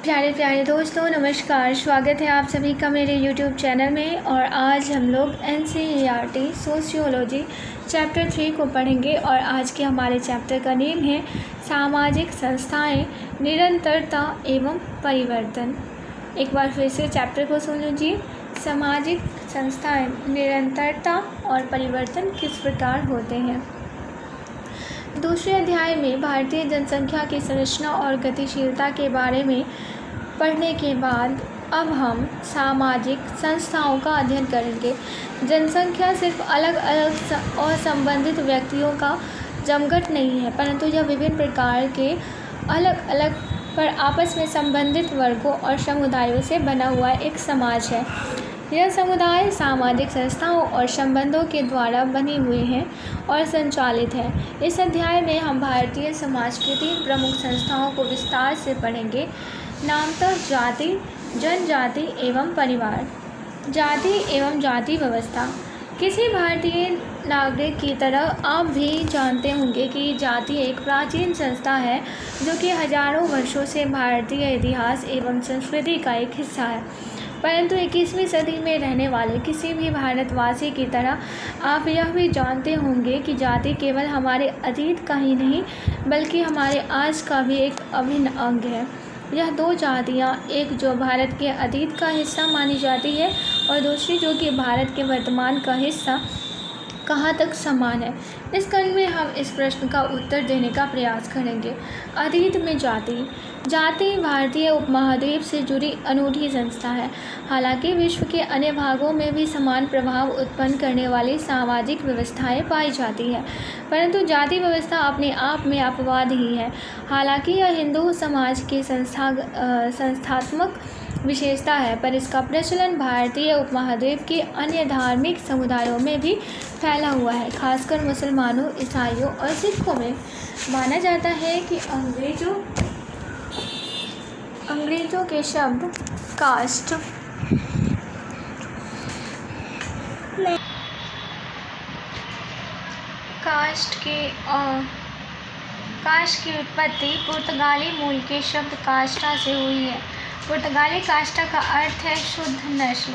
प्यारे प्यारे दोस्तों, नमस्कार। स्वागत है आप सभी का मेरे YouTube चैनल में। और आज हम लोग NCERT सोशियोलॉजी चैप्टर 3 को पढ़ेंगे। और आज के हमारे चैप्टर का नेम है सामाजिक संस्थाएं, निरंतरता एवं परिवर्तन। एक बार फिर से चैप्टर को सुन लीजिए। सामाजिक संस्थाएं, निरंतरता और परिवर्तन किस प्रकार होते हैं। दूसरे अध्याय में भारतीय जनसंख्या की संरचना और गतिशीलता के बारे में पढ़ने के बाद अब हम सामाजिक संस्थाओं का अध्ययन करेंगे। जनसंख्या सिर्फ अलग अलग और संबंधित व्यक्तियों का जमघट नहीं है, परंतु यह विभिन्न प्रकार के अलग अलग पर आपस में संबंधित वर्गों और समुदायों से बना हुआ एक समाज है। यह समुदाय सामाजिक संस्थाओं और संबंधों के द्वारा बने हुए हैं और संचालित है। इस अध्याय में हम भारतीय समाज की 3 प्रमुख संस्थाओं को विस्तार से पढ़ेंगे। नामतः जाति, जनजाति एवं परिवार। जाति एवं जाति व्यवस्था। किसी भारतीय नागरिक की तरह आप भी जानते होंगे कि जाति एक प्राचीन संस्था है जो कि हजारों वर्षों से भारतीय इतिहास एवं संस्कृति का एक हिस्सा है। परंतु 21वीं सदी में रहने वाले किसी भी भारतवासी की तरह आप यह भी जानते होंगे कि जाति केवल हमारे अतीत का ही नहीं बल्कि हमारे आज का भी एक अभिन्न अंग है। यह 2 जातियाँ, एक जो भारत के अतीत का हिस्सा मानी जाती है और दूसरी जो कि भारत के वर्तमान का हिस्सा, कहाँ तक समान है। इस खंड में हम इस प्रश्न का उत्तर देने का प्रयास करेंगे। अतीत में जाति। जाति भारतीय उपमहाद्वीप से जुड़ी अनूठी संस्था है। हालांकि विश्व के अन्य भागों में भी समान प्रभाव उत्पन्न करने वाली सामाजिक व्यवस्थाएं पाई जाती है, परंतु जाति व्यवस्था अपने आप में अपवाद ही है। हालांकि यह हिंदू समाज की संस्थात्मक विशेषता है, पर इसका प्रचलन भारतीय उपमहाद्वीप के अन्य धार्मिक समुदायों में भी फैला हुआ है, खासकर मुसलमानों, ईसाइयों और सिखों में। माना जाता है कि अंग्रेजों के शब्द कास्ट की उत्पत्ति पुर्तगाली मूल के शब्द कास्टा से हुई है। पुर्तगाली कास्टा का अर्थ है शुद्ध नस्ल।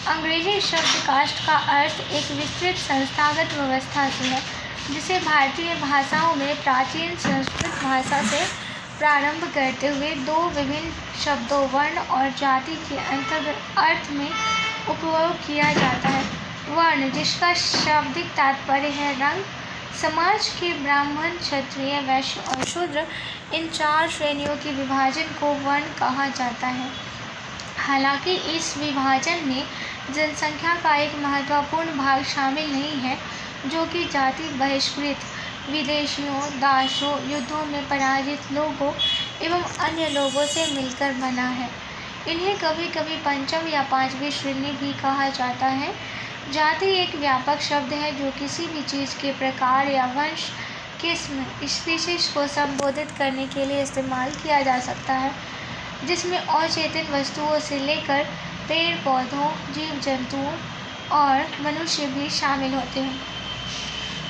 अंग्रेजी शब्द कास्ट का अर्थ एक विस्तृत संस्थागत व्यवस्था से है, जिसे भारतीय भाषाओं में प्राचीन संस्कृत भाषा से प्रारंभ करते हुए 2 विभिन्न शब्दों वर्ण और जाति के अंतर्गत अर्थ में उपयोग किया जाता है। वर्ण, जिसका शाब्दिक तात्पर्य है रंग, समाज के ब्राह्मण, क्षत्रिय, वैश्य और शूद्र, इन 4 श्रेणियों के विभाजन को वर्ण कहा जाता है। हालांकि इस विभाजन में जनसंख्या का एक महत्वपूर्ण भाग शामिल नहीं है, जो कि जाति बहिष्कृत, विदेशियों, दासों, युद्धों में पराजित लोगों एवं अन्य लोगों से मिलकर बना है। इन्हें कभी कभी पंचम या 5वीं श्रेणी भी कहा जाता है। जाति एक व्यापक शब्द है जो किसी भी चीज़ के प्रकार या वंश, किस्म, स्पीशीज को संबोधित करने के लिए इस्तेमाल किया जा सकता है, जिसमें अचेतन वस्तुओं से लेकर पेड़ पौधों, जीव जंतुओं और मनुष्य भी शामिल होते हैं।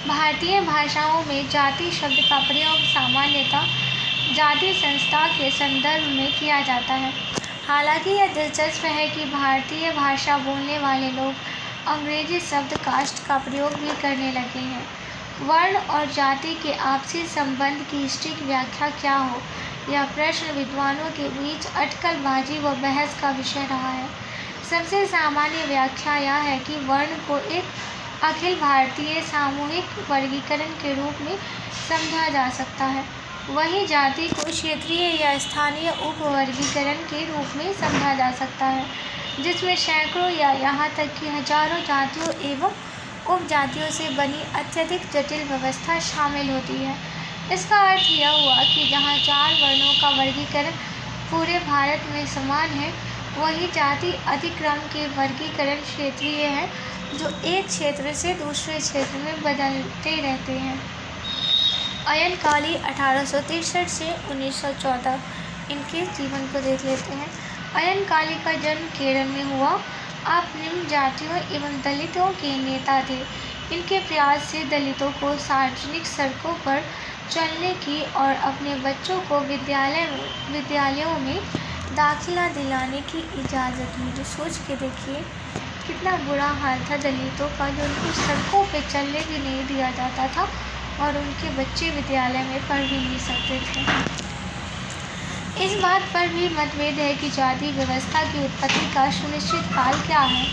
भारतीय भाषाओं में जाति शब्द का प्रयोग सामान्यतः जाति संस्था के संदर्भ में किया जाता है। हालांकि यह दिलचस्प है कि भारतीय भाषा बोलने वाले लोग अंग्रेजी शब्द कास्ट का प्रयोग भी करने लगे हैं। वर्ण और जाति के आपसी संबंध की सटीक व्याख्या क्या हो, यह प्रश्न विद्वानों के बीच अटकलबाजी व बहस का विषय रहा है। सबसे सामान्य व्याख्या यह है कि वर्ण को एक अखिल भारतीय सामूहिक वर्गीकरण के रूप में समझा जा सकता है, वहीं जाति को क्षेत्रीय या स्थानीय उपवर्गीकरण के रूप में समझा जा सकता है, जिसमें सैकड़ों या यहाँ तक कि हजारों जातियों एवं उपजातियों से बनी अत्यधिक जटिल व्यवस्था शामिल होती है। इसका अर्थ यह हुआ कि जहाँ 4 वर्णों का वर्गीकरण पूरे भारत में समान है, वहीं जाति अधिक्रम के वर्गीकरण क्षेत्रीय है, जो एक क्षेत्र से दूसरे क्षेत्र में बदलते रहते हैं। अयनकाली 1863 से 1914, इनके जीवन को देख लेते हैं। अयनकाली का जन्म केरल में हुआ। आप निम्न जातियों एवं दलितों के नेता थे। इनके प्रयास से दलितों को सार्वजनिक सड़कों पर चलने की और अपने बच्चों को विद्यालयों में दाखिला दिलाने की इजाज़त मिली। सोच के देखिए कितना बुरा हाल था दलितों का, जो उनको सड़कों पे चलने भी नहीं दिया जाता था और उनके बच्चे विद्यालय में पढ़ भी नहीं सकते थे। इस बात पर भी मतभेद है कि जाति व्यवस्था की उत्पत्ति का सुनिश्चित काल क्या है।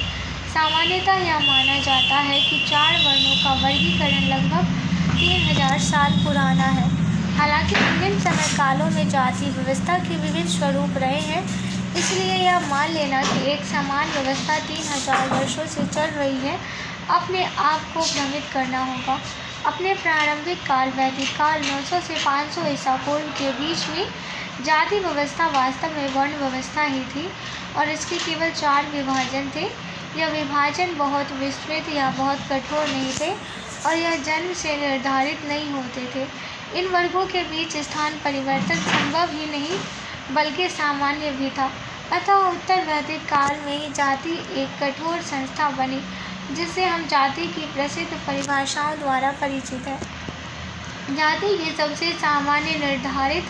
सामान्यतः यह माना जाता है कि 4 वर्णों का वर्गीकरण लगभग 3000 साल पुराना है। हालांकि विभिन्न समय कालों में जाति व्यवस्था के विविध स्वरूप रहे हैं, इसलिए यह मान लेना कि एक समान व्यवस्था 3000 वर्षों से चल रही है अपने आप को भ्रमित करना होगा। अपने प्रारंभिक काल वैदिक काल 900 से 500 ईसा पूर्व के बीच में जाति व्यवस्था वास्तव में वर्ण व्यवस्था ही थी और इसके केवल 4 विभाजन थे। यह विभाजन बहुत विस्तृत या बहुत कठोर नहीं थे और यह जन्म से निर्धारित नहीं होते थे। इन वर्गों के बीच स्थान परिवर्तन संभव ही नहीं बल्कि सामान्य भी था। अतः उत्तर वैदिक काल में जाति एक कठोर संस्था बनी, जिसे हम जाति की प्रसिद्ध परिभाषाओं द्वारा परिचित है। जाति की सबसे सामान्य निर्धारित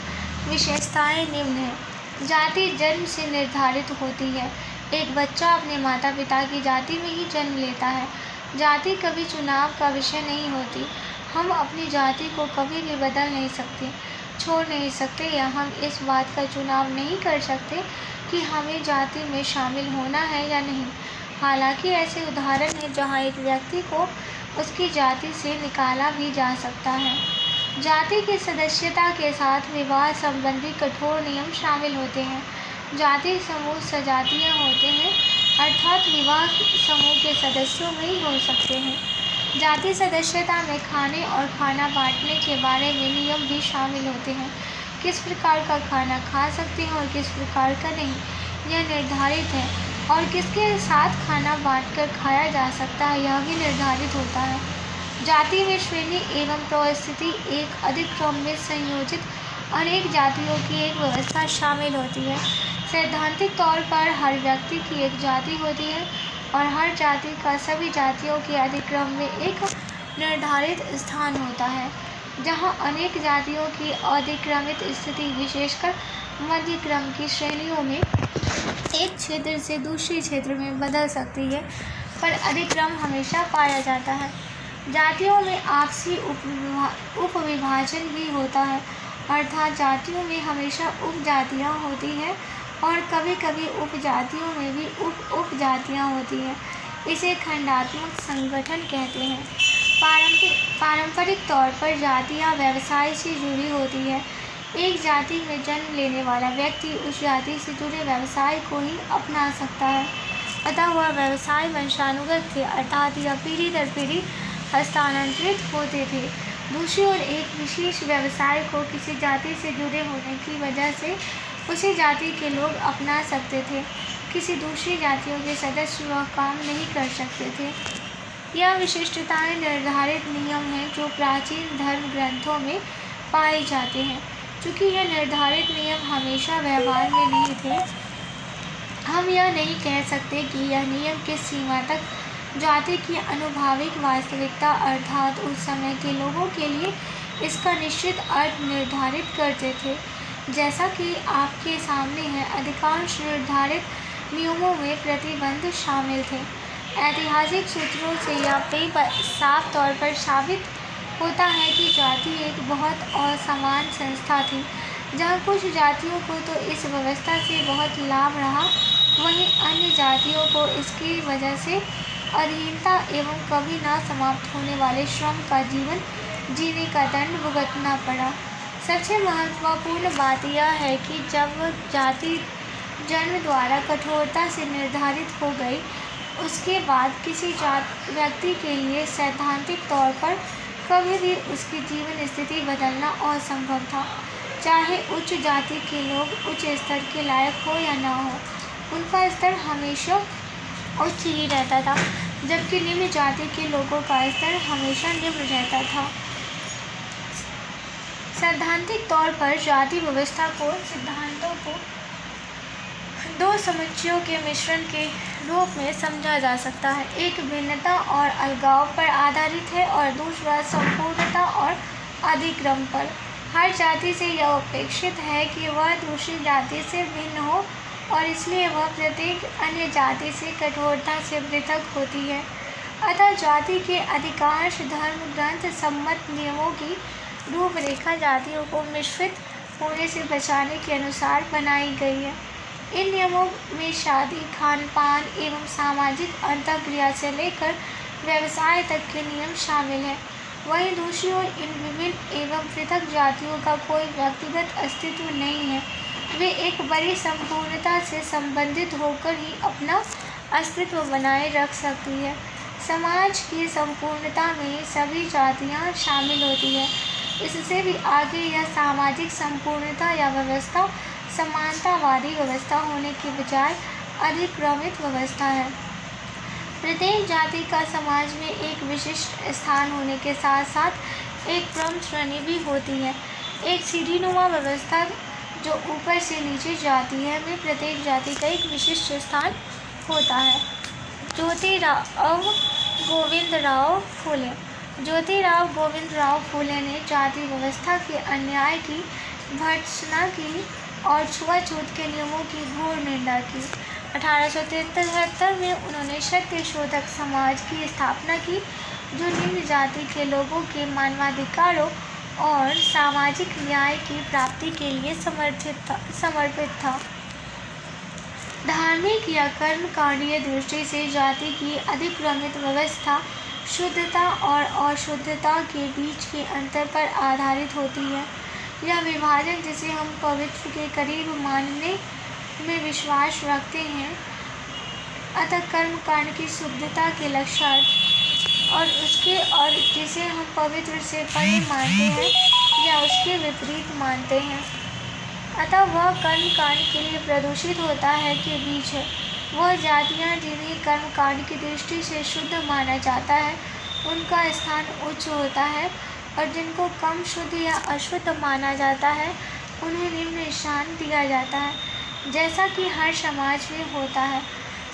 विशेषताएं निम्न हैं। जाति जन्म से निर्धारित होती है। एक बच्चा अपने माता पिता की जाति में ही जन्म लेता है। जाति कभी चुनाव का विषय नहीं होती। हम अपनी जाति को कभी भी बदल नहीं सकते, छोड़ नहीं सकते, या हम इस बात का चुनाव नहीं कर सकते कि हमें जाति में शामिल होना है या नहीं। हालांकि ऐसे उदाहरण हैं जहां एक व्यक्ति को उसकी जाति से निकाला भी जा सकता है। जाति की सदस्यता के साथ विवाह संबंधी कठोर नियम शामिल होते हैं। जाति समूह सजातीय होते हैं, अर्थात विवाह समूह के सदस्यों में ही हो सकते हैं। जाति सदस्यता में खाने और खाना बांटने के बारे में नियम भी शामिल होते हैं। किस प्रकार का खाना खा सकते हैं और किस प्रकार का नहीं, यह निर्धारित है, और किसके साथ खाना बांटकर खाया जा सकता है यह भी निर्धारित होता है। जाति में श्रेणी एवं परिस्थिति एक अधिक्रम में संयोजित अनेक जातियों की एक व्यवस्था शामिल होती है। सैद्धांतिक तौर पर हर व्यक्ति की एक जाति होती है और हर जाति का सभी जातियों के अधिक्रम में एक निर्धारित स्थान होता है, जहां अनेक जातियों की अधिक्रमित स्थिति विशेषकर मध्य क्रम की श्रेणियों में एक क्षेत्र से दूसरे क्षेत्र में बदल सकती है, पर अधिक्रम हमेशा पाया जाता है। जातियों में आपसी उपविभाजन भी होता है, अर्थात जातियों में हमेशा उपजातियाँ होती हैं और कभी कभी उपजातियों में भी उपजातियाँ होती हैं। इसे खंडात्मक संगठन कहते हैं। पारंपरिक तौर पर जातियाँ व्यवसाय से जुड़ी होती है। एक जाति में जन्म लेने वाला व्यक्ति उस जाति से जुड़े व्यवसाय को ही अपना सकता है, अतः वह व्यवसाय वंशानुगत थे, अर्थात यह पीढ़ी दर पीढ़ी हस्तांतरित होते थे। दूसरी ओर एक विशेष व्यवसाय को किसी जाति से जुड़े होने की वजह से उसी जाति के लोग अपना सकते थे। किसी दूसरी जातियों के सदस्य वह काम नहीं कर सकते थे। यह विशिष्टताएं निर्धारित नियम हैं जो प्राचीन धर्म ग्रंथों में पाए जाते हैं। चूँकि यह निर्धारित नियम हमेशा व्यवहार में नहीं थे, हम यह नहीं कह सकते कि यह नियम किस सीमा तक जाति की अनुभाविक वास्तविकता अर्थात उस समय के लोगों के लिए इसका निश्चित अर्थ निर्धारित करते थे। जैसा कि आपके सामने है, अधिकांश निर्धारित नियमों में प्रतिबंध शामिल थे। ऐतिहासिक सूत्रों से यह साफ तौर पर साबित होता है कि जाति एक बहुत असमान संस्था थी। जहाँ कुछ जातियों को तो इस व्यवस्था से बहुत लाभ रहा, वहीं अन्य जातियों को इसकी वजह से अधीनता एवं कभी न समाप्त होने वाले श्रम का जीवन जीने का दंड भुगतना पड़ा। सबसे महत्वपूर्ण बात यह है कि जब जाति जन्म द्वारा कठोरता से निर्धारित हो गई, उसके बाद किसी व्यक्ति के लिए सैद्धांतिक तौर पर कभी भी उसकी जीवन स्थिति बदलना असंभव था। चाहे उच्च जाति के लोग उच्च स्तर के लायक हो या ना हो, उनका स्तर हमेशा उच्च ही रहता था, जबकि निम्न जाति के लोगों का स्तर हमेशा निम्न रहता था। सैद्धांतिक तौर पर जाति व्यवस्था को सिद्धांतों को दो समुच्चयों के मिश्रण के रूप में समझा जा सकता है। एक भिन्नता और अलगाव पर आधारित है और दूसरा संपूर्णता और अधिक्रम पर। हर जाति से यह अपेक्षित है कि वह दूसरी जाति से भिन्न हो और इसलिए वह प्रत्येक अन्य जाति से कठोरता से पृथक होती है। अतः जाति के अधिकांश धर्म ग्रंथ सम्मत नियमों की रूपरेखा जातियों को मिश्रित होने से बचाने के अनुसार बनाई गई है। इन नियमों में शादी, खान पान एवं सामाजिक अंतःक्रिया से लेकर व्यवसाय तक के नियम शामिल हैं। वहीं दूसरी ओर इन विभिन्न एवं पृथक जातियों का कोई व्यक्तिगत अस्तित्व नहीं है। वे एक बड़ी संपूर्णता से संबंधित होकर ही अपना अस्तित्व बनाए रख सकती है। समाज की संपूर्णता में सभी जातियां शामिल होती हैं। इससे भी आगे यह सामाजिक संपूर्णता या व्यवस्था समानतावादी व्यवस्था होने के बजाय अधिक्रमित व्यवस्था है। प्रत्येक जाति का समाज में एक विशिष्ट स्थान होने के साथ साथ एक क्रम श्रेणी भी होती है। एक सीढ़ीनुमा व्यवस्था जो ऊपर से नीचे जाती है में प्रत्येक जाति का एक विशिष्ट स्थान होता है। ज्योतिराव गोविंदराव फुले ने जाति व्यवस्था के अन्याय की, भर्त्सना की और छुआछूत के नियमों की घोर निंदा की। 1873 में उन्होंने सत्य शोधक समाज की स्थापना की, जो निम्न जाति के लोगों के मानवाधिकारों और सामाजिक न्याय की प्राप्ति के लिए समर्पित था। धार्मिक या कर्मकांडीय दृष्टि से जाति की अधिक्रमित व्यवस्था शुद्धता और अशुद्धता के बीच के अंतर पर आधारित होती है। यह विभाजन, जिसे हम पवित्र के करीब मानने में विश्वास रखते हैं, अतः कर्मकांड की शुद्धता के लक्षण और जिसे हम पवित्र से परे मानते हैं या उसके विपरीत मानते हैं, अतः वह कर्मकांड के लिए प्रदूषित होता है के बीच है। वह जातियाँ जिन्हें कर्मकांड की दृष्टि से शुद्ध माना जाता है, उनका स्थान उच्च होता है, और जिनको कम शुद्ध या अशुद्ध माना जाता है, उन्हें निम्न स्थान दिया जाता है। जैसा कि हर समाज में होता है,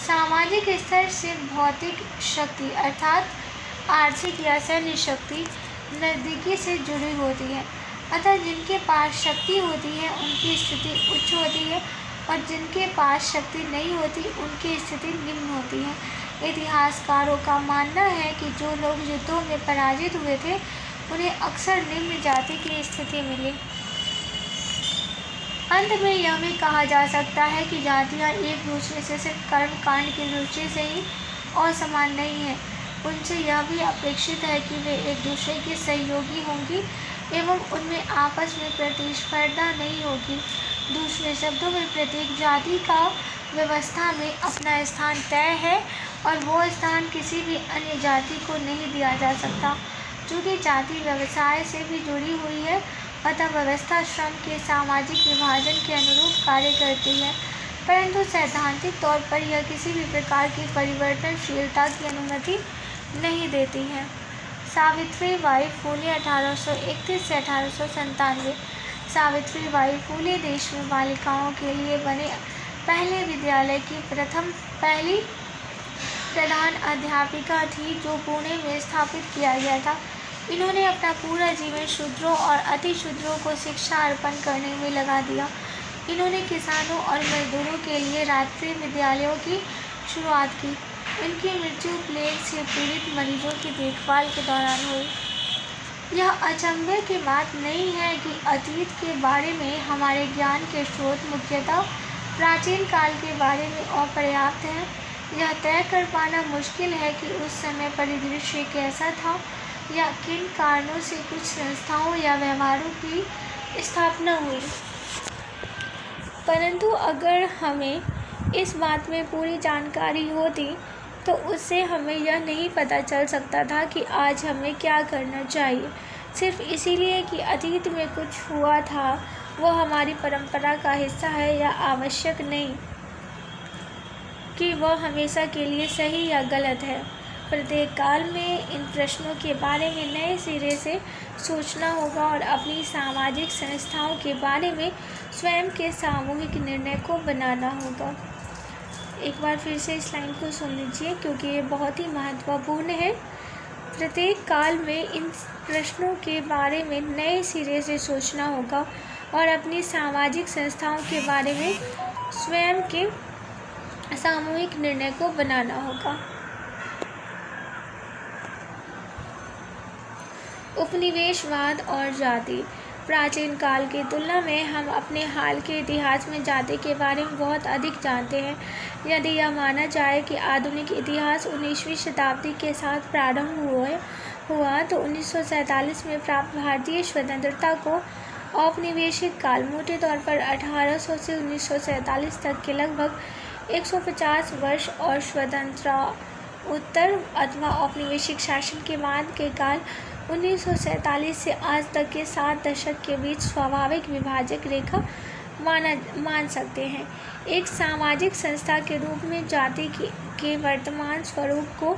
सामाजिक स्तर से भौतिक शक्ति अर्थात आर्थिक या सैन्य शक्ति नज़दीकी से जुड़ी होती है। अतः जिनके पास शक्ति होती है उनकी स्थिति उच्च होती है, और जिनके पास शक्ति नहीं होती उनकी स्थिति निम्न होती है। इतिहासकारों का मानना है कि जो लोग युद्धों में पराजित हुए थे, उन्हें अक्सर निम्न जाति की स्थिति मिली। अंत में यह भी कहा जा सकता है कि जातियाँ एक दूसरे से सिर्फ कर्मकांड की दृष्टि से ही असमान नहीं हैं, उनसे यह भी अपेक्षित है कि वे एक दूसरे के सहयोगी होंगी एवं उनमें आपस में प्रतिस्पर्धा नहीं होगी। दूसरे शब्दों में, प्रत्येक जाति का व्यवस्था में अपना स्थान तय है और वो स्थान किसी भी अन्य जाति को नहीं दिया जा सकता। चूँकि जाति व्यवसाय से भी जुड़ी हुई है, अतः व्यवस्था श्रम के सामाजिक विभाजन के अनुरूप कार्य करती है, परंतु सैद्धांतिक तौर पर यह किसी भी प्रकार की परिवर्तनशीलता की अनुमति नहीं देती है। सावित्रीबाई फुले 1831 से 1897। सावित्रीबाई फुले देश में बालिकाओं के लिए बने पहले विद्यालय की पहली प्रधान अध्यापिका थी, जो पुणे में स्थापित किया गया था। इन्होंने अपना पूरा जीवन शूद्रों और अतिशूद्रों को शिक्षा अर्पण करने में लगा दिया। इन्होंने किसानों और मजदूरों के लिए रात्रि विद्यालयों की शुरुआत की। इनकी मृत्यु प्लेग से पीड़ित मरीजों की देखभाल के दौरान हुई। यह अचंभे की बात नहीं है कि अतीत के बारे में हमारे ज्ञान के स्रोत मुख्यतः प्राचीन काल के बारे में अपर्याप्त हैं। यह तय कर पाना मुश्किल है कि उस समय परिदृश्य कैसा था या किन कारणों से कुछ संस्थाओं या व्यवहारों की स्थापना हुई, परंतु अगर हमें इस बात में पूरी जानकारी होती तो उससे हमें यह नहीं पता चल सकता था कि आज हमें क्या करना चाहिए, सिर्फ इसीलिए कि अतीत में कुछ हुआ था। वह हमारी परंपरा का हिस्सा है या आवश्यक नहीं कि वह हमेशा के लिए सही या गलत है। प्रत्येक काल में इन प्रश्नों के बारे में नए सिरे से सोचना होगा और अपनी सामाजिक संस्थाओं के बारे में स्वयं के सामूहिक निर्णय को बनाना होगा। एक बार फिर से इस लाइन को सुन लीजिए, क्योंकि ये बहुत ही महत्वपूर्ण है। प्रत्येक काल में इन प्रश्नों के बारे में नए सिरे से सोचना होगा और अपनी सामाजिक संस्थाओं के बारे में स्वयं के सामूहिक निर्णय को बनाना होगा। उपनिवेशवाद और जाति। प्राचीन काल की तुलना में हम अपने हाल के इतिहास में जाति के बारे में बहुत अधिक जानते हैं। यदि यह माना जाए कि आधुनिक इतिहास 19वीं शताब्दी के साथ प्रारंभ हुआ तो 1947 में प्राप्त भारतीय स्वतंत्रता को औपनिवेशिक काल, मोटे तौर पर 1800 से 1947 तक के लगभग 150 वर्ष, और स्वतंत्रोत्तर अथवा औपनिवेशिक शासन के बाद के काल 1947 से आज तक के 7 दशक के बीच स्वाभाविक विभाजक रेखा मान सकते हैं। एक सामाजिक संस्था के रूप में जाति के वर्तमान स्वरूप को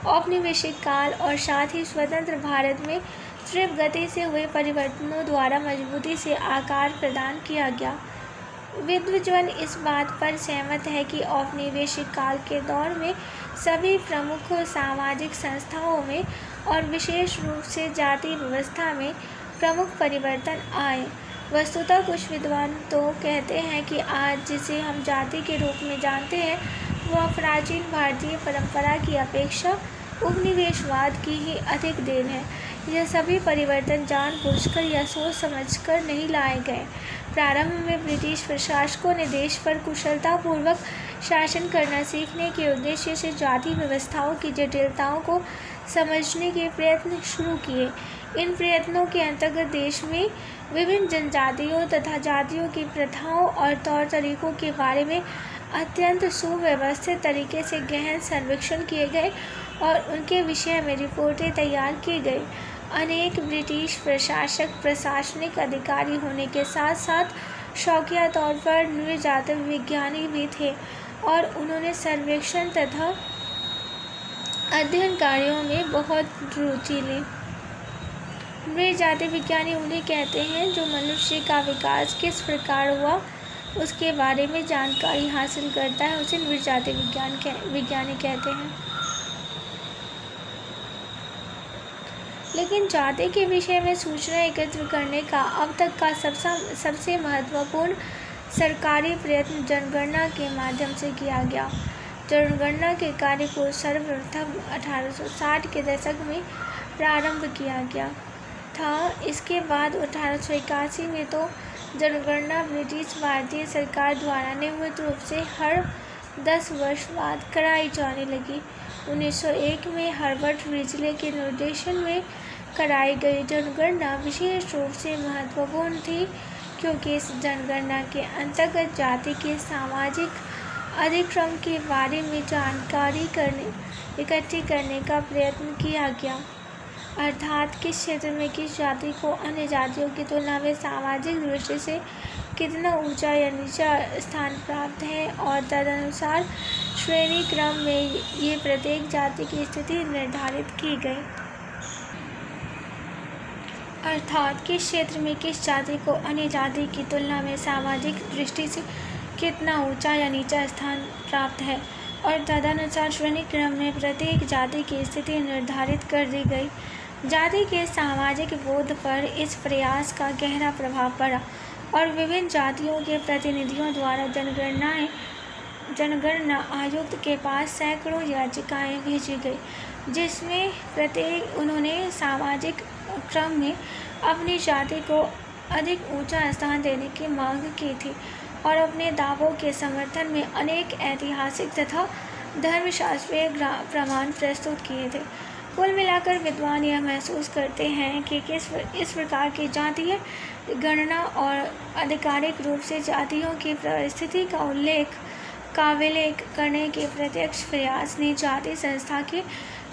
औपनिवेशिक काल और साथ ही स्वतंत्र भारत में तीव्र गति से हुए परिवर्तनों द्वारा मजबूती से आकार प्रदान किया गया। विद्वजन इस बात पर सहमत है कि औपनिवेशिक काल के दौर में सभी प्रमुख सामाजिक संस्थाओं में और विशेष रूप से जाति व्यवस्था में प्रमुख परिवर्तन आए। वस्तुतः कुछ विद्वान तो कहते हैं कि आज जिसे हम जाति के रूप में जानते हैं वह प्राचीन भारतीय परंपरा की अपेक्षा उपनिवेशवाद की ही अधिक देन है। यह सभी परिवर्तन जानबूझकर या सोच समझकर नहीं लाए गए। प्रारंभ में ब्रिटिश प्रशासकों ने देश पर कुशलतापूर्वक शासन करना सीखने के उद्देश्य से जाति व्यवस्थाओं की जटिलताओं को समझने के प्रयत्न शुरू किए। इन प्रयत्नों के अंतर्गत देश में विभिन्न जनजातियों तथा जातियों की प्रथाओं और तौर तरीकों के बारे में अत्यंत सुव्यवस्थित तरीके से गहन सर्वेक्षण किए गए और उनके विषय में रिपोर्टें तैयार की गई। अनेक ब्रिटिश प्रशासक प्रशासनिक अधिकारी होने के साथ साथ शौकिया तौर पर नृजाति विज्ञानी भी थे और उन्होंने सर्वेक्षण तथा अध्ययन कार्यों में बहुत रुचि ली। नृजाति विज्ञानी उन्हें कहते हैं जो मनुष्य का विकास किस प्रकार हुआ उसके बारे में जानकारी हासिल करता है, उसे नृजाति विज्ञानी कहते हैं। लेकिन जाति के विषय में सूचना एकत्र करने का अब तक का सबसे महत्वपूर्ण सरकारी प्रयत्न जनगणना के माध्यम से किया गया। जनगणना के कार्य को सर्वप्रथम 1860 के दशक में प्रारंभ किया गया था। इसके बाद 1881 में तो जनगणना ब्रिटिश भारतीय सरकार द्वारा नियमित रूप से हर 10 वर्ष बाद कराई जाने लगी। 1901 में हर्बर्ट रिजले के निर्देशन में कराई गई जनगणना विशेष रूप से महत्वपूर्ण थी क्योंकि इस जनगणना के अंतर्गत जाति के सामाजिक अधिक्रम के बारे में जानकारी इकट्ठी करने का प्रयत्न किया गया, अर्थात किस क्षेत्र में किस जाति को अन्य जातियों की तुलना में सामाजिक दृष्टि से कितना ऊंचा या नीचा स्थान प्राप्त है और तदनुसार श्रेणी क्रम में ये प्रत्येक जाति की स्थिति निर्धारित की गई। अर्थात किस क्षेत्र में किस जाति को अन्य जाति की तुलना में सामाजिक दृष्टि से कितना ऊंचा या नीचा स्थान प्राप्त है और तदनुसार श्रेणी क्रम में प्रत्येक जाति की स्थिति निर्धारित कर दी गई। जाति के सामाजिक बोध पर इस प्रयास का गहरा प्रभाव पड़ा और विभिन्न जातियों के प्रतिनिधियों द्वारा जनगणना आयुक्त के पास सैकड़ों याचिकाएं भेजी गई, जिसमें प्रत्येक उन्होंने सामाजिक क्रम में अपनी जाति को अधिक ऊंचा स्थान देने की मांग की थी और अपने दावों के समर्थन में अनेक ऐतिहासिक तथा धर्मशास्त्रीय प्रमाण प्रस्तुत किए थे। कुल मिलाकर विद्वान यह महसूस करते हैं कि इस प्रकार की जातीय गणना और आधिकारिक रूप से जातियों की परिस्थिति का काबिलेख करने के प्रत्यक्ष प्रयास ने जाति संस्था के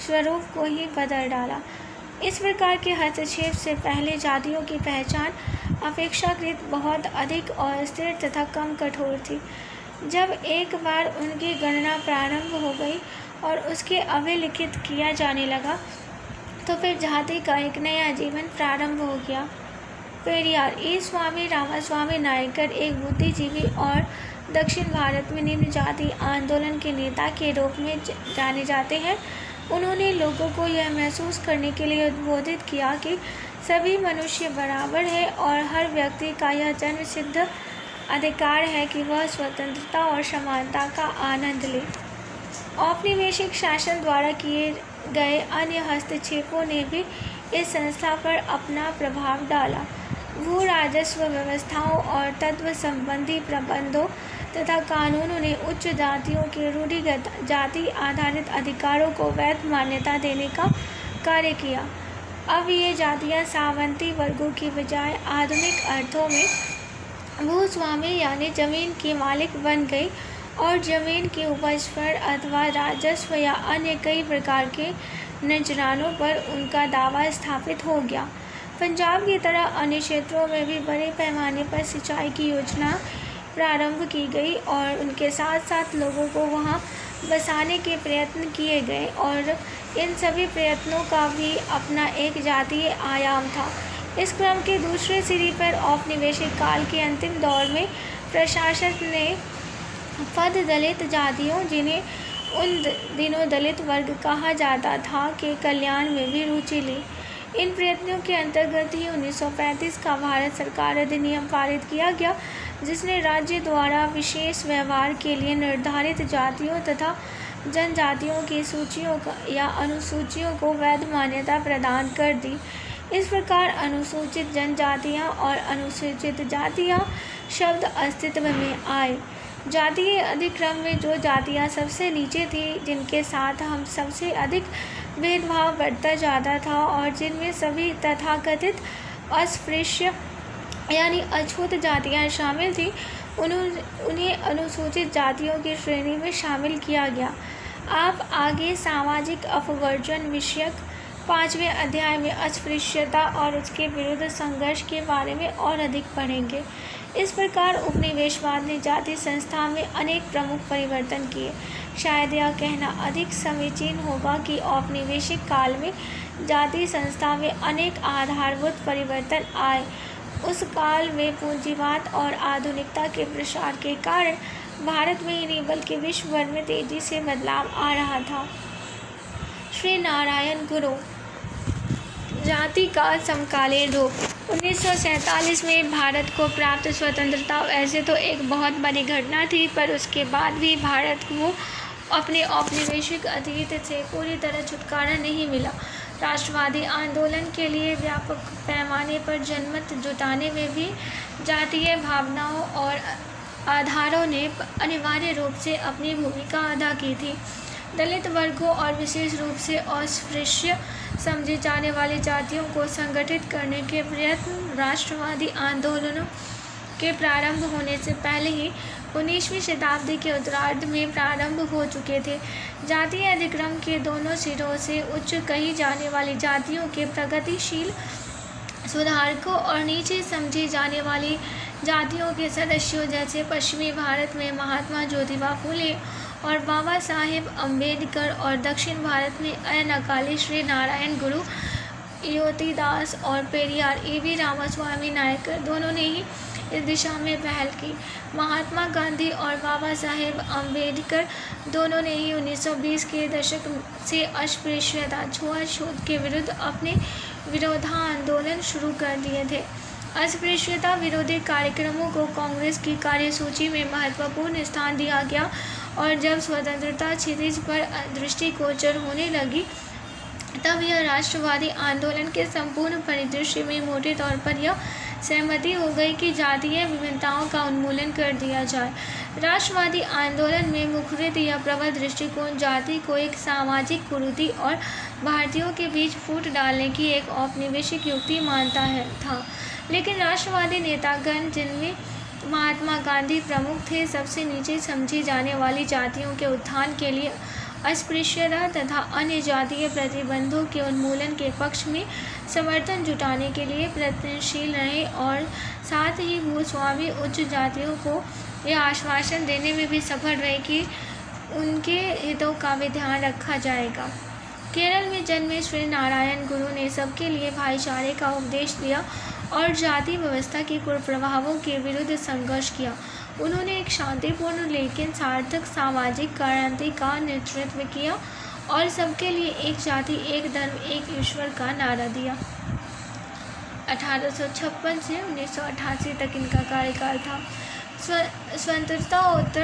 स्वरूप को ही बदल डाला। इस प्रकार के हस्तक्षेप से पहले जातियों की पहचान अपेक्षाकृत बहुत अधिक अस्थिर तथा कम कठोर थी। जब एक बार उनकी गणना प्रारंभ हो गई और उसके अभिलिखित किया जाने लगा तो फिर जाति का एक नया जीवन प्रारंभ हो गया। पेरियार ई. स्वामी रामास्वामी नायकर एक बुद्धिजीवी और दक्षिण भारत में निम्न जाति आंदोलन के नेता के रूप में जाने जाते हैं। उन्होंने लोगों को यह महसूस करने के लिए उद्बोधित किया कि सभी मनुष्य बराबर हैं और हर व्यक्ति का यह जन्मसिद्ध अधिकार है कि वह स्वतंत्रता और समानता का आनंद ले। औपनिवेशिक शासन द्वारा किए गए अन्य हस्तक्षेपों ने भी इस संस्था पर अपना प्रभाव डाला। भू राजस्व व्यवस्थाओं और तत्व संबंधी प्रबंधों तथा कानूनों ने उच्च जातियों के रूढ़िगत जाति आधारित अधिकारों को वैध मान्यता देने का कार्य किया। अब ये जातियां सामंती वर्गों की बजाय आधुनिक अर्थों में भूस्वामी यानी जमीन की मालिक बन गई और जमीन की उपज पर अथवा राजस्व या अन्य कई प्रकार के नजरानों पर उनका दावा स्थापित हो गया। पंजाब की तरह अन्य क्षेत्रों में भी बड़े पैमाने पर सिंचाई की योजना प्रारंभ की गई और उनके साथ साथ लोगों को वहां बसाने के प्रयत्न किए गए और इन सभी प्रयत्नों का भी अपना एक जातीय आयाम था। इस क्रम के दूसरे सिरे पर औपनिवेशिक काल के अंतिम दौर में प्रशासन ने पद दलित जातियों, जिन्हें उन दिनों दलित वर्ग कहा जाता था, के कल्याण में भी रुचि ली। इन प्रयत्नों के अंतर्गत ही 1935 का भारत सरकार अधिनियम पारित किया गया, जिसने राज्य द्वारा विशेष व्यवहार के लिए निर्धारित जातियों तथा जनजातियों की सूचियों या अनुसूचियों को वैध मान्यता प्रदान कर दी। इस प्रकार अनुसूचित जनजातियां और अनुसूचित जातियां शब्द अस्तित्व में आए। जातीय अधिक्रम में जो जातियां सबसे नीचे थी, जिनके साथ हम सबसे अधिक भेदभाव बढ़ता जाता था और जिनमें सभी तथाकथित अस्पृश्य यानी अछूत जातियां शामिल थीं, उन्हें अनुसूचित जातियों की श्रेणी में शामिल किया गया। आप आगे सामाजिक अपवर्जन विषयक 5वें अध्याय में अस्पृश्यता और उसके विरुद्ध संघर्ष के बारे में और अधिक पढ़ेंगे। इस प्रकार उपनिवेशवाद ने जाति संस्था में अनेक प्रमुख परिवर्तन किए। शायद यह कहना अधिक समीचीन होगा कि औपनिवेशिक काल में जाति संस्था में अनेक आधारभूत परिवर्तन आए। उस काल में पूंजीवाद और आधुनिकता के प्रसार के कारण भारत में ही नहीं बल्कि विश्व भर में तेजी से बदलाव आ रहा था। श्री नारायण गुरु, जाति का समकालीन रूप। 1947 में भारत को प्राप्त स्वतंत्रता ऐसे तो एक बहुत बड़ी घटना थी, पर उसके बाद भी भारत को अपने औपनिवेशिक अतीत से पूरी तरह छुटकारा नहीं मिला। राष्ट्रवादी आंदोलन के लिए व्यापक पैमाने पर जनमत जुटाने में भी जातीय भावनाओं और आधारों ने अनिवार्य रूप से अपनी भूमिका अदा की थी। दलित वर्गों और विशेष रूप से अस्पृश्य समझे जाने वाली जातियों को संगठित करने के प्रयत्न राष्ट्रवादी आंदोलनों के प्रारंभ होने से पहले ही 19वीं शताब्दी के उत्तरार्ध में प्रारंभ हो चुके थे। जातीय अधिक्रम के दोनों सिरों से उच्च कही जाने वाली जातियों के प्रगतिशील सुधारकों और नीचे समझी जाने वाली जातियों के सदस्यों जैसे पश्चिमी भारत में महात्मा ज्योतिबा फुले और बाबा साहेब अम्बेडकर और दक्षिण भारत में अकाली श्री नारायण गुरु, योतिदास और पेरियार E.V. रामास्वामी नायकर दोनों ने ही इस दिशा में पहल की। महात्मा गांधी और बाबा साहेब अम्बेडकर दोनों ने ही 1920 के दशक से अस्पृश्यता छुआछूत के विरुद्ध अपने विरोधांदोलन शुरू कर दिए थे। अस्पृश्यता विरोधी कार्यक्रमों को कांग्रेस की कार्यसूची में महत्वपूर्ण स्थान दिया गया और जब स्वतंत्रता क्षितिज पर दृष्टिगोचर होने लगी, तब यह राष्ट्रवादी आंदोलन के संपूर्ण परिदृश्य में मोटे तौर पर यह सहमति हो गई कि जातीय विभिन्नताओं का उन्मूलन कर दिया जाए। राष्ट्रवादी आंदोलन में मुखरित यह प्रबल दृष्टिकोण जाति को एक सामाजिक कुरीति और भारतीयों के बीच फूट डालने की एक औपनिवेशिक युक्ति मानता था। लेकिन राष्ट्रवादी नेतागण, जिनमें महात्मा गांधी प्रमुख थे, सबसे नीचे समझी जाने वाली जातियों के उत्थान के लिए अस्पृश्यता तथा अन्य जातीय प्रतिबंधों के उन्मूलन के पक्ष में समर्थन जुटाने के लिए प्रयत्नशील रहे और साथ ही भूस्वामी उच्च जातियों को यह आश्वासन देने में भी सफल रहे कि उनके हितों का भी ध्यान रखा जाएगा। केरल में जन्मे श्री नारायण गुरु ने सबके लिए भाईचारे का उपदेश दिया और जाति व्यवस्था के कुप्रभावों के विरुद्ध संघर्ष किया। उन्होंने एक शांतिपूर्ण लेकिन सार्थक सामाजिक क्रांति का नेतृत्व किया और सबके लिए एक जाति, एक धर्म, एक ईश्वर का नारा दिया। 1856 से 1988 तक इनका कार्यकाल था। स्वतंत्रता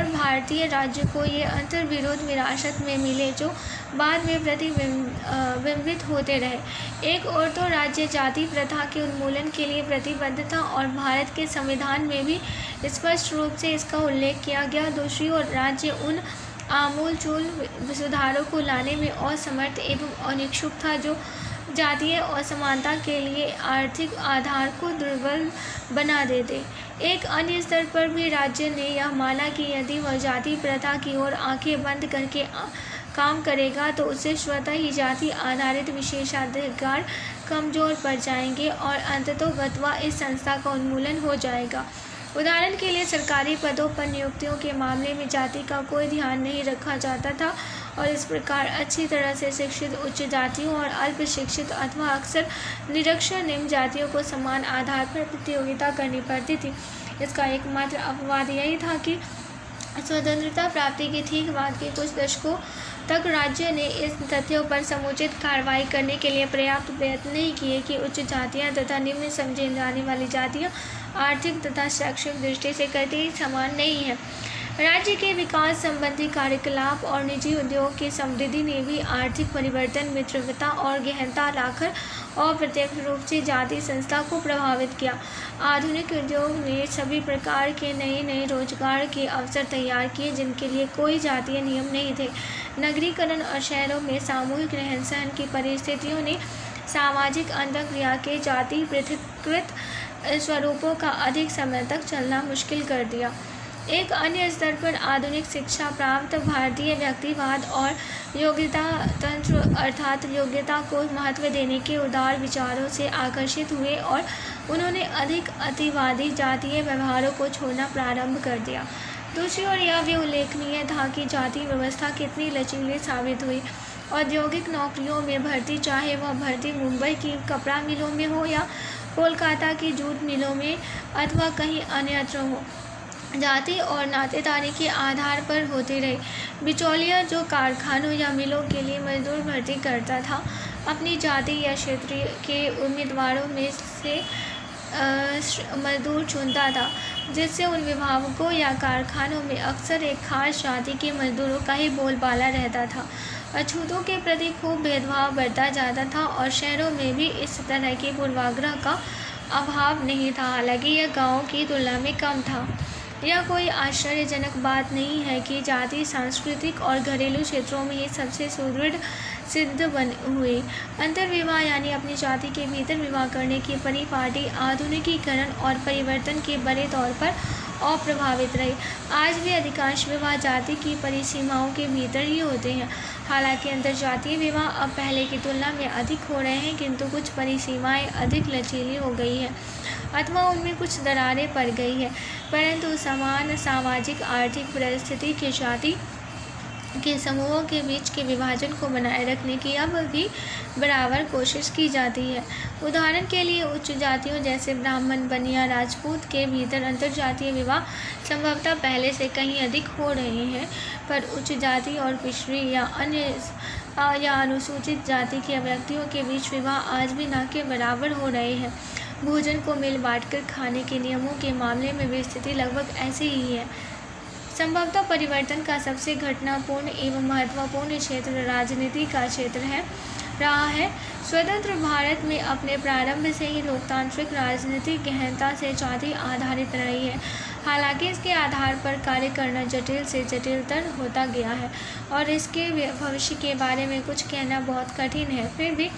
भारतीय राज्य को ये अंतर्विरोध विरासत में मिले जो बाद में प्रतिबिंबित होते रहे। एक ओर तो राज्य जाति प्रथा के उन्मूलन के लिए प्रतिबद्ध था और भारत के संविधान में भी स्पष्ट रूप से इसका उल्लेख किया गया। दूसरी ओर राज्य उन आमूलचूल सुधारों को लाने में असमर्थ एवं अनिच्छुक था जो जातीय असमानता के लिए आर्थिक आधार को दुर्बल बना देते। एक अन्य स्तर पर भी राज्य ने यह माना कि यदि वह जाति प्रथा की ओर आंखें बंद करके काम करेगा तो उससे स्वतः ही जाति आधारित विशेषाधिकार कमजोर पड़ जाएंगे और अंततोगत्वा इस संस्था का उन्मूलन हो जाएगा। उदाहरण के लिए सरकारी पदों पर नियुक्तियों के मामले में जाति का कोई ध्यान नहीं रखा जाता था और इस प्रकार अच्छी तरह से शिक्षित उच्च जातियों और अल्प शिक्षित अथवा अक्सर निरक्षर निम्न जातियों को समान आधार पर प्रतियोगिता करनी पड़ती थी। इसका एकमात्र अपवाद यही था कि स्वतंत्रता प्राप्ति के ठीक बाद के कुछ दशकों तक राज्य ने इस तथ्यों पर समुचित कार्रवाई करने के लिए पर्याप्त प्रयत्न नहीं किए कि उच्च जातियां तथा निम्न समझी जाने वाली जातियां आर्थिक तथा शैक्षिक दृष्टि से कतई समान नहीं है। राज्य के विकास संबंधी कार्यकलाप और निजी उद्योग की समृद्धि ने भी आर्थिक परिवर्तन, मित्रवता और गहनता लाकर अप्रत्यक्ष रूप से जाति संस्था को प्रभावित किया। आधुनिक उद्योग ने सभी प्रकार के नए रोजगार के अवसर तैयार किए जिनके लिए कोई जातीय नियम नहीं थे। नगरीकरण और शहरों में सामूहिक रहन सहन की परिस्थितियों ने सामाजिक अंतःक्रिया के जाति पृथक्कृत स्वरूपों का अधिक समय तक चलना मुश्किल कर दिया। एक अन्य स्तर पर आधुनिक शिक्षा प्राप्त भारतीय व्यक्तिवाद और योग्यता तंत्र अर्थात योग्यता को महत्व देने के उदार विचारों से आकर्षित हुए और उन्होंने अधिक अतिवादी जातीय व्यवहारों को छोड़ना प्रारंभ कर दिया। दूसरी ओर यह भी उल्लेखनीय था कि जाति व्यवस्था कितनी लचीली साबित हुई। औद्योगिक नौकरियों में भर्ती, चाहे वह भर्ती मुंबई की कपड़ा मिलों में हो या कोलकाता की जूट मिलों में अथवा कहीं अन्यत्र हो, जाति और नातेदारी के आधार पर होती रही। बिचौलिया जो कारखानों या मिलों के लिए मजदूर भर्ती करता था अपनी जाति या क्षेत्र के उम्मीदवारों में से मजदूर चुनता था, जिससे उन विभागों या कारखानों में अक्सर एक खास जाति के मजदूरों का ही बोलबाला रहता था। अछूतों के प्रति खूब भेदभाव बरता जाता था और शहरों में भी इस तरह के पूर्वाग्रह का अभाव नहीं था, हालांकि यह गाँव की तुलना में कम था। यह कोई आश्चर्यजनक बात नहीं है कि जाति सांस्कृतिक और घरेलू क्षेत्रों में ही सबसे सुदृढ़ सिद्ध हुई। अंतर्विवाह यानी अपनी जाति के भीतर विवाह करने की परिपाटी आधुनिकीकरण और परिवर्तन के बड़े तौर पर अप्रभावित रही। आज भी अधिकांश विवाह जाति की परिसीमाओं के भीतर ही होते हैं। हालांकि अंतर्जातीय विवाह अब पहले की तुलना में अधिक हो रहे हैं, किंतु कुछ परिसीमाएं अधिक लचीली हो गई है अथवा उनमें कुछ दरारें पड़ गई है, परंतु समान सामाजिक आर्थिक परिस्थिति के जाति के समूहों के बीच के विभाजन को बनाए रखने की अब भी बराबर कोशिश की जाती है। उदाहरण के लिए उच्च जातियों जैसे ब्राह्मण, बनिया, राजपूत के भीतर अंतर्जातीय विवाह संभवतः पहले से कहीं अधिक हो रहे हैं, पर उच्च जाति और पिछड़ी या अन्य या अनुसूचित जाति के व्यक्तियों के बीच विवाह आज भी न के बराबर हो रहे हैं। भोजन को मिल बांटकर खाने के नियमों के मामले में भी स्थिति लगभग ऐसी ही है। संभवतः परिवर्तन का सबसे घटनापूर्ण एवं महत्वपूर्ण क्षेत्र राजनीति का क्षेत्र रहा है। स्वतंत्र भारत में अपने प्रारंभ से ही लोकतांत्रिक राजनीति गहनता से जाति आधारित रही है। हालांकि इसके आधार पर कार्य करना जटिल से जटिलतर होता गया है और इसके भविष्य के बारे में कुछ कहना बहुत कठिन है। फिर भी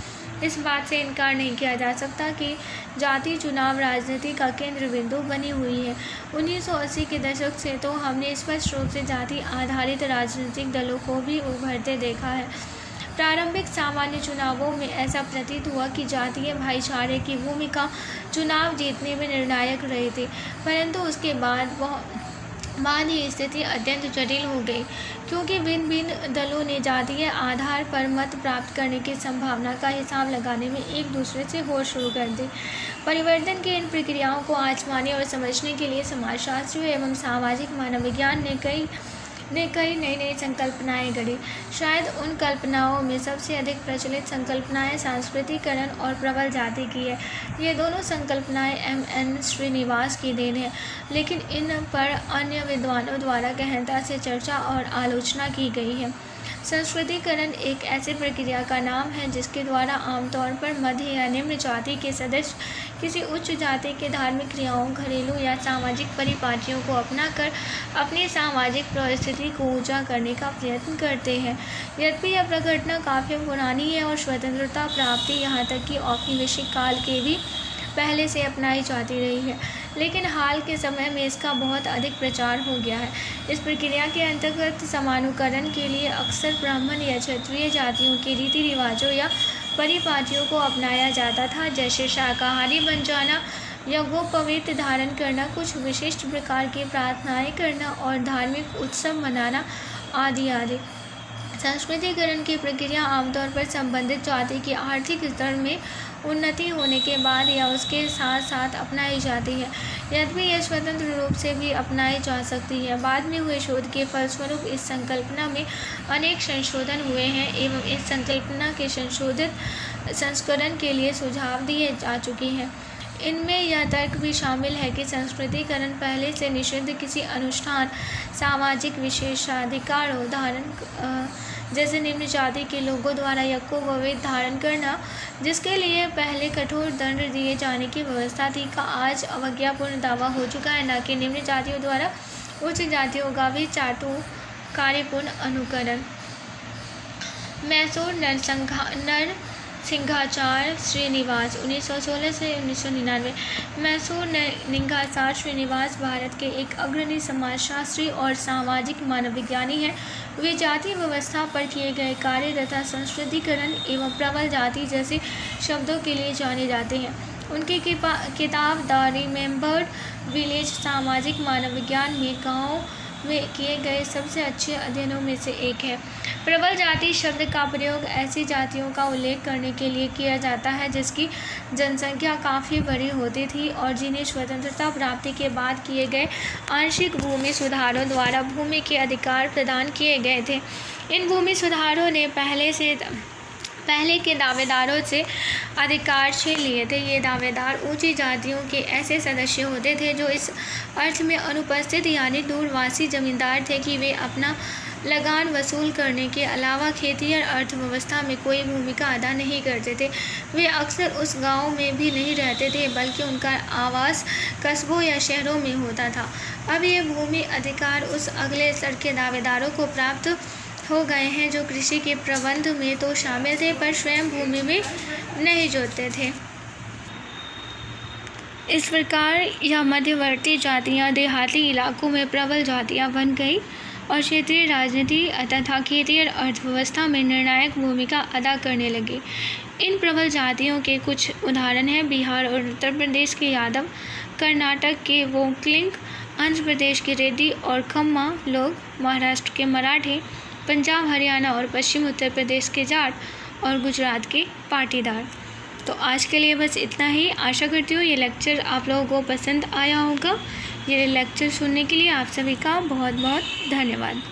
इस बात से इनकार नहीं किया जा सकता कि जाति चुनाव राजनीति का केंद्र बिंदु बनी हुई है। 1980 के दशक से तो हमने स्पष्ट रूप से जाति आधारित राजनीतिक दलों को भी उभरते देखा है। प्रारंभिक सामान्य चुनावों में ऐसा प्रतीत हुआ कि जातीय भाईचारे की भूमिका चुनाव जीतने में निर्णायक रही थी, परंतु उसके बाद ही स्थिति अत्यंत जटिल हो गई, क्योंकि भिन्न भिन्न दलों ने जातीय आधार पर मत प्राप्त करने की संभावना का हिसाब लगाने में एक दूसरे से होड़ शुरू कर दी। परिवर्तन की इन प्रक्रियाओं को आजमाने और समझने के लिए समाजशास्त्रियों एवं सामाजिक मानव विज्ञान ने कई ने कई नई नई संकल्पनाएं गढ़ी। शायद उन कल्पनाओं में सबसे अधिक प्रचलित संकल्पनाएं सांस्कृतिकरण और प्रबल जाति की है। ये दोनों संकल्पनाएं M.N. श्रीनिवास की देन है, लेकिन इन पर अन्य विद्वानों द्वारा गहनता से चर्चा और आलोचना की गई है। संस्कृतिकरण एक ऐसी प्रक्रिया का नाम है जिसके द्वारा आमतौर पर मध्य या निम्न जाति के सदस्य किसी उच्च जाति के धार्मिक क्रियाओं, घरेलू या सामाजिक परिपाटियों को अपनाकर अपनी सामाजिक परिस्थिति को ऊंचा करने का प्रयत्न करते हैं। यद्यपि यह प्रघटना काफ़ी पुरानी है और स्वतंत्रता प्राप्ति यहाँ तक कि औपनिवेशिक काल के भी पहले से अपनाई जाती रही है, लेकिन हाल के समय में इसका बहुत अधिक प्रचार हो गया है। इस प्रक्रिया के अंतर्गत समानुकरण के लिए अक्सर ब्राह्मण या क्षत्रिय जातियों के रीति रिवाजों या परिपाटियों को अपनाया जाता था, जैसे शाकाहारी बन जाना या गोपवित्र धारण करना, कुछ विशिष्ट प्रकार की प्रार्थनाएं करना और धार्मिक उत्सव मनाना आदि आदि। संस्कृतिकरण की प्रक्रिया आमतौर पर संबंधित जाति की आर्थिक स्तर में उन्नति होने के बाद या उसके साथ साथ अपनाई जाती है। यद्यपि यह स्वतंत्र रूप से भी अपनाई जा सकती है। बाद में हुए शोध के फलस्वरूप इस संकल्पना में अनेक संशोधन हुए हैं एवं इस संकल्पना के संशोधित संस्करण के लिए सुझाव दिए जा चुके हैं। इनमें यह तर्क भी शामिल है कि संस्कृतिकरण पहले से निषिद्ध किसी अनुष्ठान, सामाजिक विशेषाधिकारों धारण जैसे निम्न जाति के लोगों द्वारा यज्ञोपवीत धारण करना, जिसके लिए पहले कठोर दंड दिए जाने की व्यवस्था थी, का आज अवज्ञापूर्ण दावा हो चुका है, न कि निम्न जातियों द्वारा उच्च जातियों का भी चाटुकारीपूर्ण अनुकरण। मैसूर नरसिंहाचार्य श्रीनिवास 1916 से 1999। मैसूर नरसिंहाचार्य श्रीनिवास भारत के एक अग्रणी समाजशास्त्री और सामाजिक मानवविज्ञानी हैं। वे जाति व्यवस्था पर किए गए कार्य तथा संस्कृतिकरण एवं प्रबल जाति जैसे शब्दों के लिए जाने जाते हैं। उनकी किताब द रिमेम्बर्ड विलेज सामाजिक मानवविज्ञान में गाँव में किए गए सबसे अच्छे अध्ययनों में से एक है। प्रबल जाति शब्द का प्रयोग ऐसी जातियों का उल्लेख करने के लिए किया जाता है जिसकी जनसंख्या काफ़ी बड़ी होती थी और जिन्हें स्वतंत्रता प्राप्ति के बाद किए गए आंशिक भूमि सुधारों द्वारा भूमि के अधिकार प्रदान किए गए थे। इन भूमि सुधारों ने पहले के दावेदारों से अधिकार छीन लिए थे। ये दावेदार ऊंची जातियों के ऐसे सदस्य होते थे जो इस अर्थ में अनुपस्थित यानी दूरवासी जमींदार थे कि वे अपना लगान वसूल करने के अलावा खेती और अर्थव्यवस्था में कोई भूमिका अदा नहीं करते थे। वे अक्सर उस गांव में भी नहीं रहते थे, बल्कि उनका आवास कस्बों या शहरों में होता था। अब ये भूमि अधिकार उस अगले स्तर के दावेदारों को प्राप्त हो गए हैं जो कृषि के प्रबंध में तो शामिल थे पर स्वयं भूमि में नहीं जोतते थे। इस प्रकार यह मध्यवर्ती जातियां देहाती इलाकों में प्रबल जातियां बन गई और क्षेत्रीय राजनीति तथा खेती और अर्थव्यवस्था में निर्णायक भूमिका अदा करने लगी। इन प्रबल जातियों के कुछ उदाहरण हैं बिहार और उत्तर प्रदेश के यादव, कर्नाटक के वोकलिंग, आंध्र प्रदेश के रेड्डी और खम्मा लोग, महाराष्ट्र के मराठे, पंजाब, हरियाणा और पश्चिम उत्तर प्रदेश के जाट और गुजरात के पाटीदार। तो आज के लिए बस इतना ही। आशा करती हूँ ये लेक्चर आप लोगों को पसंद आया होगा। ये लेक्चर सुनने के लिए आप सभी का बहुत बहुत धन्यवाद।